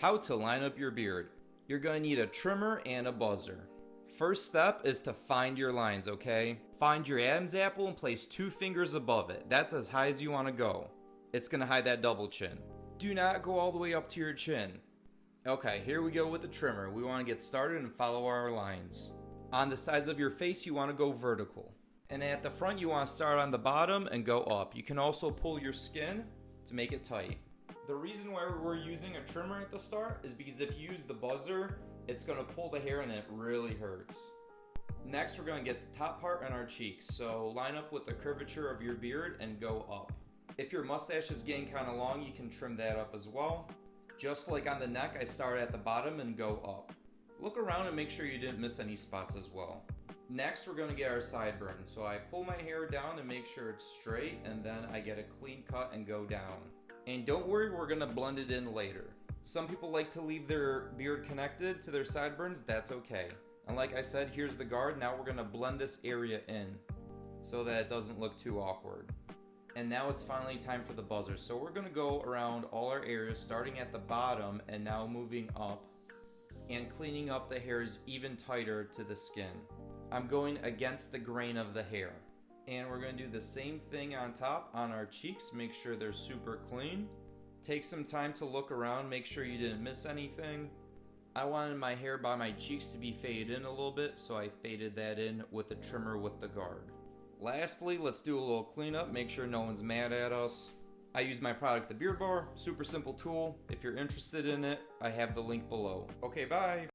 How to line up your beard. You're going to need a trimmer and a buzzer. First step is to find your lines, okay? Find your Adam's apple and place 2 fingers above it. That's as high as you want to go. It's going to hide that double chin. Do not go all the way up to your chin. Okay, here we go with the trimmer. We want to get started and follow our lines. On the sides of your face, you want to go vertical. And at the front, you want to start on the bottom and go up. You can also pull your skin to make it tight. The reason why we're using a trimmer at the start is because if you use the buzzer, it's going to pull the hair and it really hurts. Next, we're going to get the top part on our cheeks. So line up with the curvature of your beard and go up. If your mustache is getting kind of long, you can trim that up as well. Just like on the neck, I start at the bottom and go up. Look around and make sure you didn't miss any spots as well. Next, we're going to get our sideburns. So I pull my hair down and make sure it's straight, and then I get a clean cut and go down. And don't worry, we're going to blend it in later. Some people like to leave their beard connected to their sideburns. That's okay. And like I said, here's the guard. Now we're going to blend this area in so that it doesn't look too awkward. And now it's finally time for the buzzer. So we're going to go around all our areas, starting at the bottom and now moving up and cleaning up the hairs even tighter to the skin. I'm going against the grain of the hair. And we're going to do the same thing on top on our cheeks. Make sure they're super clean. Take some time to look around. Make sure you didn't miss anything. I wanted my hair by my cheeks to be faded in a little bit, so I faded that in with the trimmer with the guard. Lastly, let's do a little cleanup. Make sure no one's mad at us. I use my product, the Beard Bar. Super simple tool. If you're interested in it, I have the link below. Okay, bye.